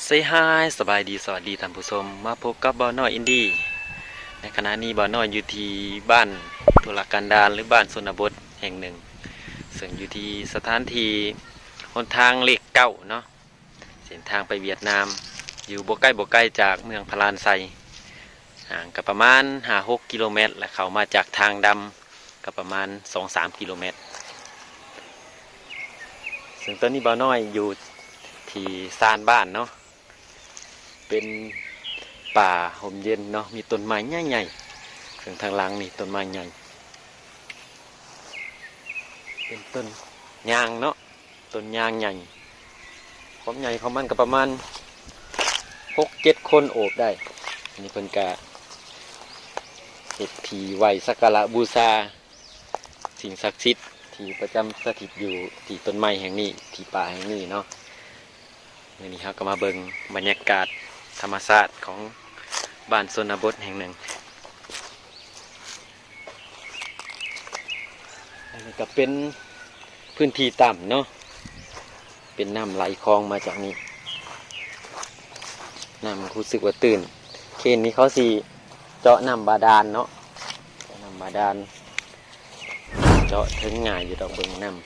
เซฮายสบายดีสวัสดีท่านผู้ชมมาพบกับบ่าวน้อยอินดี้ในขณะนี้บ่าวน้อยอยู่ที่บ้านทุรกันดารหรือบ้านชนบทแห่งหนึ่งซึ่งอยู่ที่สถานที่หนทางเลขเก้าเนาะเส้นทางไปเวียดนามอยู่บ่ใกล้จากเมืองพารานไซห่างกับประมาณ5-6 กิโลเมตรและเข้ามาจากทางดำกับประมาณ 2-3 กิโลเมตรซึ่งตอนนี้บ่าวน้อยอยู่ที่ซานบ้านเนาะเป็นป่าห่มเย็นเนาะมีต้นไม้ใหญ่ๆถึงทางหลังนี่ต้นไม้ใหญ่เป็นต้นยางเนาะต้นยางใหญ่ความใหญ่ของมันก็ประมาณ 6-7 คนโอบได้อันนี้เพิ่นกะเฮ็ดที่ไหว้สักการะบูชาสิ่งศักดิ์สิทธิ์ที่ประจำสถิตอยู่ที่ต้นไม้แห่งนี้ที่ป่าแห่งนี้เนาะวันนี้ครับก็มาเบิ่งบรรยากาศธรรมชาติของบ้านชนบทแห่งหนึ่งอันนี้ก็เป็นพื้นที่ต่ำเนาะเป็นน้ำไหลคลองมาจากนี้น้ำรู้สึกว่าตื่นเขตนี้เขาสิเจาะน้ำบาดาลเนาะน้ำบาดาลเจาะถึงง่ายอยู่ดอกเบิ่งน้ำ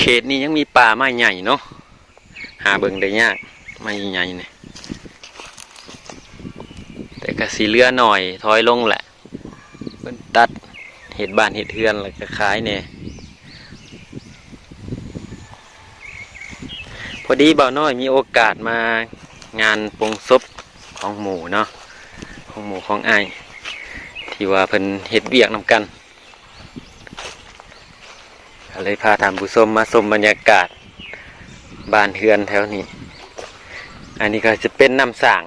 เขตนี้ยังมีป่าไม้ใหญ่เนาะหาเบิ่งได้ยากไม้ใหญ่เนี่ยแต่ก็สีเลือหน่อยถอยลงแหละเพิ่นตัดเห็ดบ้านเห็ดเฮือนแล้วก็ขายเนี่ยพอดีบ่าวน้อยมีโอกาสมางานปงศพของหมู่เนาะของหมู่ของอ้ายที่ว่าเพิ่นเฮ็ดเวียกนำกันเลยพาท่านผู้ชมมาชมบรรยากาศบ้านเฮือนแถวนี้อันนี้ก็จะเป็นน้ำสาง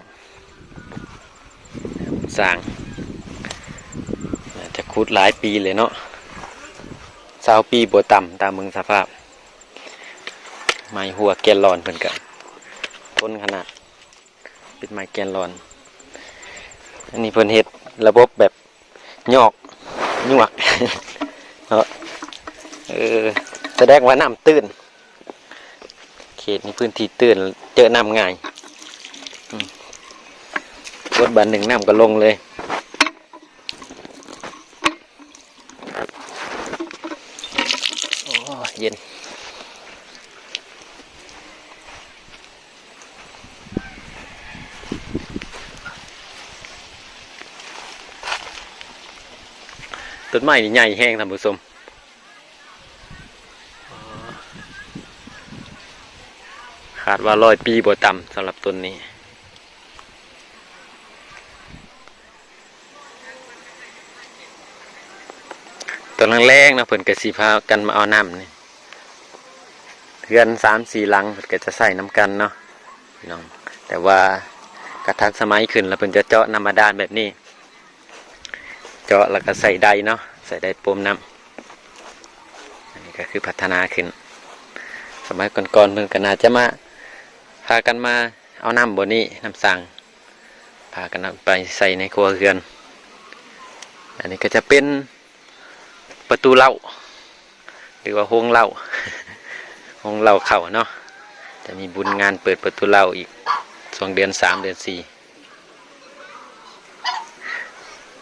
จะขุดหลายปีเลยเนาะ20 ปีบ่ต่ำตามเมืองสภาพไม้หัวแกนลอนเพิ่นก็ต้นขนาดเป็นไม้แกนลอนอันนี้เพิ่นเฮ็ดระบบแบบยอกยวกเนาะแสดงว่าน้ำตื้นเขตนี้พื้นที่ตื้นเจอน้ำง่ายรถบันหนึ่งน้ำก็ลงเลยโอ้เย็นต้นไม้นี่ใหญ่แห้งท่านผู้ชมขาดว่า100 ปีบ่ต่ำสำหรับต้นนี้ต้นแรงๆนะเพิ่นก็สิพากันมาเอาน้ำนี่เพื่อน3-4 หลังเพิ่นก็จะใส่น้ำกันเนาะพี่น้องแต่ว่ากระทันสมัยขึ้นแล้วเพิ่นจะเจาะน้ำบาดาลแบบนี้เจาะแล้วก็ใส่ไดเนาะใส่ไดปมน้ำอันนี้ก็คือพัฒนาขึ้นสมัยก่อนๆเพิ่นก็น่าจะมาพากันมาเอาน้ำบนนี้น้ำสางพากันไปใส่ในครัวเรือนอันนี้ก็จะเป็นประตูเหล้าหรือว่าห้องเหล้าห้องเหล้าเข้าเนาะจะมีบุญงานเปิดประตูเหล้าอีก2 เดือน 3 เดือน 4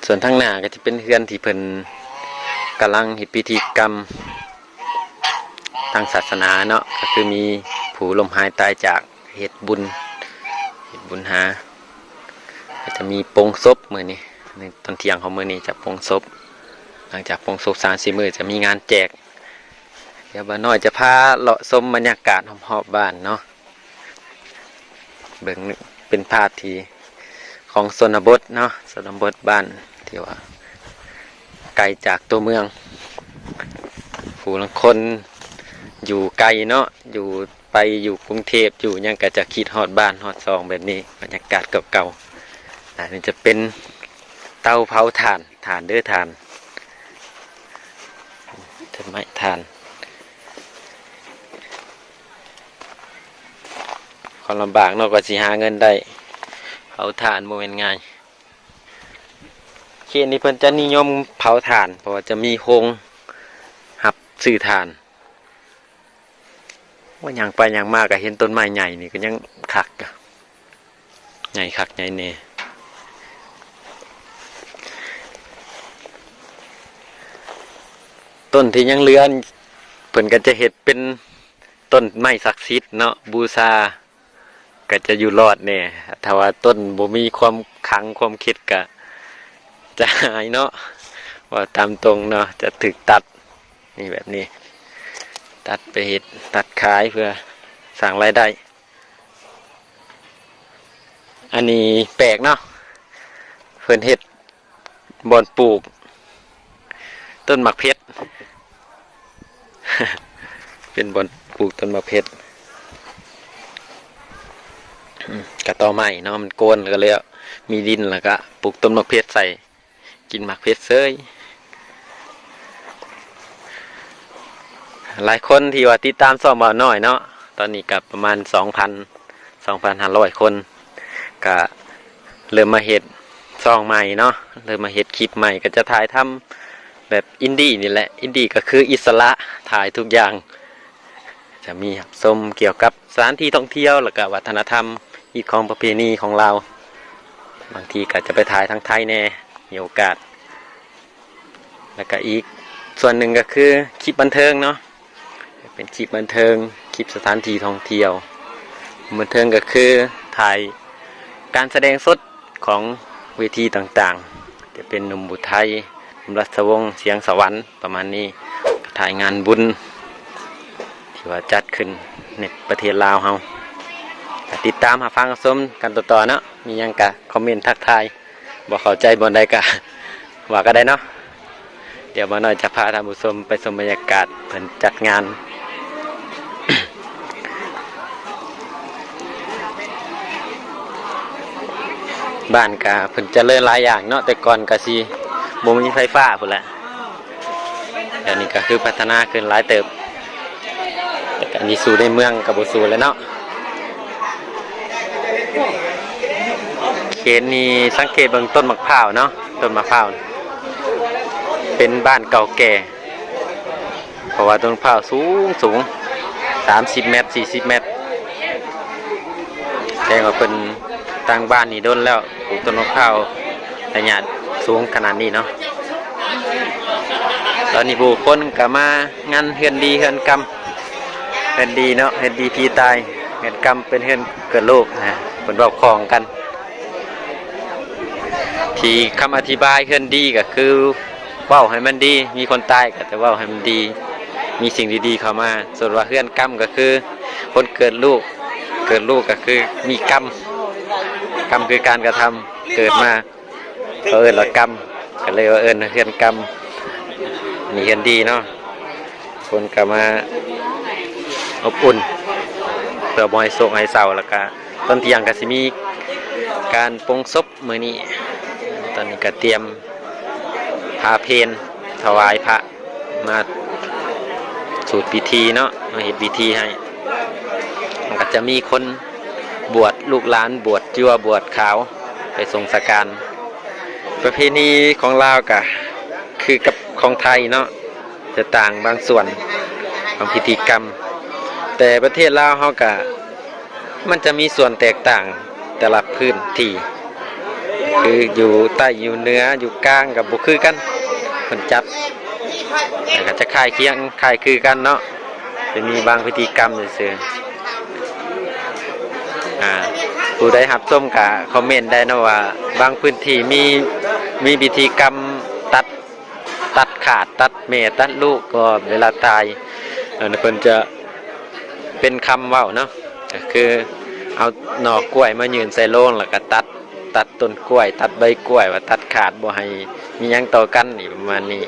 ส่วนทางหน้าก็จะเป็นเรือนที่เพิ่นกำลังเฮ็ดพิธีกรรมทางศาสนาเนาะก็คือมีผู้ล้มหายตายจากเฮ็ดบุญหาก็จะมีปงศพมื้อนี้ในตอนเที่ยงของมื้อนี้จะปงศพหลังจากปงศพ3-4 มื้อจะมีงานแจก เดี๋ยวบ่น้อยจะพาเลาะชมบรรยากาศรอบๆบ้านเนาะเบิ่งเป็นภาพที่ของชนบทเนาะชนบทบ้านที่ว่าไกลจากตัวเมืองผู้ลางคนอยู่ไกลเนาะอยู่ไปอยู่กรุงเทพอยู่ยังก็จะคิดฮอดบ้านฮอดซองแบบนี้บรรยากาศเก่าๆอันนี้จะเป็นเตาเผาถ่านเด้อถ่านจะไม่ถ่านความลำบากเนาะกว่าสิหาเงินได้เผาถ่านโมเมนง่ายเขตนี้เพิ่นจะนิยมเผาถ่านเพราะว่าจะมีโรงหับซื้อถ่านว่าอย่างไปอย่างมากก็เห็นต้นไม้ใหญ่นี่ก็ยังคักใหญ่คักใหญ่เน่ต้นที่ยังเหลือเพิ่นก็จะเฮ็ดเป็นต้นไม้ศักดิ์สิทธิ์เนาะบูชาก็จะอยู่รอดแน่ถ้าว่าต้นบ่มีความขลังความคิดก็จะหายเนาะว่าตามตรงเนาะจะถูกตัดนี่แบบนี้ตัดไปเฮ็ดตัดขายเพื่อสร้างรายได้อันนี้แปลกเนาะเพิ่นเฮ็ดบ่อนปลูกต้นหมากเพชร เป็นบ่อนปลูกต้นหมากเพชรกระต่อไม้เนาะมันโกนแล้วก็เลยมีดินแล้วก็ปลูกต้นหมากเพชรใส่กินหมากเพชรเซยหลายคนที่ว่าติดตามซ่อมบ่าวน้อยเนาะตอนนี้กับประมาณ 2,500 คนก็เริ่มมาเฮ็ดซ่องใหม่เนาะเริ่มมาเฮ็ดคลิปใหม่ก็จะถ่ายทำแบบอินดี้นี่แหละอินดี้ก็คืออิสระถ่ายทุกอย่างจะมีชมเกี่ยวกับสถานที่ท่องเที่ยวแล้วก็วัฒนธรรมอีกของประเพณีของเราบางทีก็จะไปถ่ายทางไทยแน่มีโอกาสแล้วก็อีกส่วนหนึ่งก็คือคลิปบันเทิงเนาะเป็นคลิปบันเทิงคลิปสถานที่ท่องเที่ยวบันเทิงก็คือถ่ายการแสดงสดของเวทีต่างๆจะเป็นหนุ่มบุไทยหนุ่มรัชวงศ์เสียงสวรรค์ประมาณนี้ถ่ายงานบุญที่ว่าจัดขึ้นในประเทศลาวเฮาติดตามหาฟังชมกันต่อๆเนาะมียังกะคอมเมนต์ทักทายบอกเข้าใจบนใดกะว่าก็ได้เนาะเดี๋ยวมาหน่อยจะพาท่านผู้ชมไปชมบรรยากาศเพิ่นจัดงาน บ้านกะเพิ่นเจริญหลายอย่างเนาะแต่ก่อนกะสิบ่มีไฟฟ้าพุ่นแหละเดี๋ยวนี้ก็คือพัฒนาขึ้นหลายเติบแต่อันนี้สู่ในเมืองกับบ่สู่แล้วเนาะเขตนี้สังเกตเบิ่งต้นมะพร้าวเนาะต้นมะพร้าวเป็นบ้านเก่าแก่เพราะว่าต้นมะพร้าวสูง30 เมตร40 เมตรแสดงว่าเป็นตั้งบ้านนี่โดนแล้วปลูกต้นมะพร้าวระยะสูงขนาดนี้เนาะตอนนี้ผู้คนก็มางานเฮือนดีเฮือนกรรมเฮือนดีเนาะเฮือนดีพี่ตายเฮือนกรรมเป็นเฮือนเกิดโลกนะเพิ่นเว้าของกันที่คำอธิบายเฮือนดีก็คือเว้าให้มันดีมีคนตายก็แต่เว้าให้มันดีมีสิ่งดีๆเข้ามาส่วนว่าเฮือนกรรมก็คือคนเกิดลูกก็คือมีกรรมคือการกระทำเกิดมาเอิ้นว่ากรรมก็เลยว่าเอิ้นเฮือนกรรมนี่เฮือนดีเนาะคนก็มาอบอุ่นเพื่อบ่ให้โศกให้เศร้าแล้วก็ตอนเที่ยงก็สิมีการปลงศพมื้อนี้ตอนนี้ก็เตรียมพาเพลถวายพระมาสูตรพิธีเนาะมาเฮ็ดพิธีให้ก็จะมีคนบวชลูกหลานบวชจั่วบวชขาวไปทรงสการประเพณีของลาวก็คือกับของไทยเนาะจะต่างบางส่วนของพิธีกรรมแต่ประเทศลาวเฮาก็มันจะมีส่วนแตกต่างแต่ละพื้นที่คืออยู่ใต้อยู่เหนืออยู่กลางกับบ่คือกันเพิ่นจัดแต่ก็จะคล้ายเคียงคล้ายคือกันเนาะจะมีบางพิธีกรรมซื่อผู้ใดรับชมก็คอมเมนต์ได้นะว่าบางพื้นที่มีพิธีกรรมตัดขาดตัดแม่ตัดลูกก็เวลาตาย อันนั้นเพิ่นจะเป็นคำเว้าเนาะก็คือเอาหน่อกล้วยมายืนใส่โลงแล้วก็ตัดต้นกล้วยตัดใบกล้วยว่าตัดขาดบ่ให้มีหยังต่อกันนี่ประมาณนี้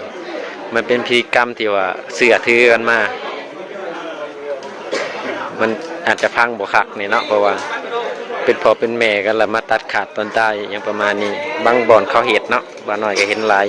มันเป็นพิธีกรรมที่ว่าเสื่อถือกันมามันอาจจะพังบ่คักนี่เนาะเพราะว่าเป็นพ่อเป็นแม่กันแล้วมาตัดขาดตอนตายอย่างประมาณนี้บางบ่อนเขาเฮ็ดเนาะบ่น้อยก็เห็นหลาย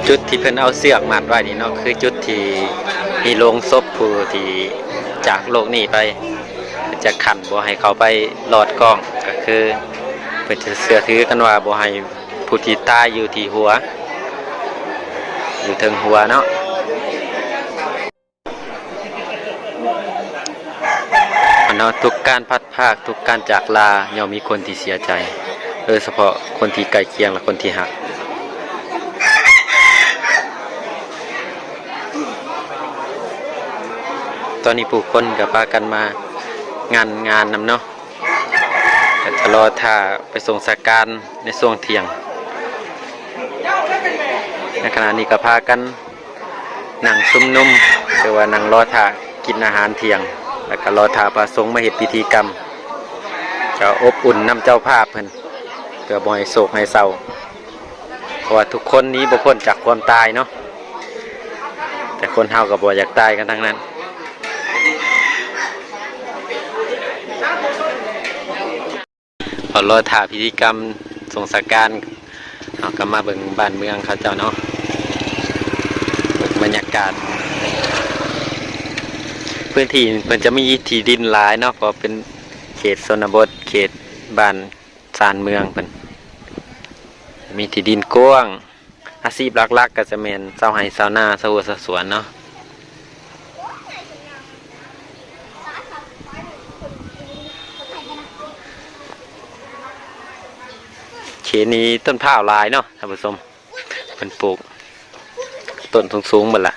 จุดที่เพิ่นเอาเสือกมัดไว้นี่เนาะคือจุดที่มีโลงศพผู้ที่จากโลกนี้ไปจะขันบ่ให้เขาไปหลอดกล้องก็คือเพิ่นจะเชื่อถือกันว่าบ่ให้ผู้ที่ตายอยู่ที่หัวอยู่ถึงหัวเนาะเนาะทุกการพัดภาคทุกการจากลาย่อมมีคนที่เสียใจโดยเฉพาะคนที่ใกล้เคียงและคนที่หักตอนนี้ผู้คนกับพากันมางานนำเนาะจะรอท่าไปส่งสการในช่วงเที่ยงในขณะนี้ก็พากันนั่งซุ่มนุ่มหรือว่านั่งรอท่ากินอาหารเที่ยงแล้วก็รอท่าพระสงฆ์มาเฮ็ดพิธีกรรมจะอบอุ่นนำเจ้าภาพเพิ่นเพื่อบ่ให้โศกให้เศร้าเพราะว่าทุกคนนี้บ่พ้นจากความตายเนาะแต่คนเฮาก็บ่อยากตายกันทั้งนั้นพอรอถ่าพิธีกรรมส่งสการเอาก็มาเบิ่งบ้านเมืองเขาเจ้าเนาะบรรยากาศพื้นที่มันจะมีที่ดินหลายเนาะเพราะเป็นเขตชนบทเขตบ้านชานเมืองเพิ่นมีที่ดินกว้างอาชีพหลักๆก็จะแม่นชาวไร่ชาวนาชาวสวนเนาะเขตนี้ต้นพร้าวหลายเนาะท่านผู้ชมเพิ่นปลูกต้นสูงๆหมดละ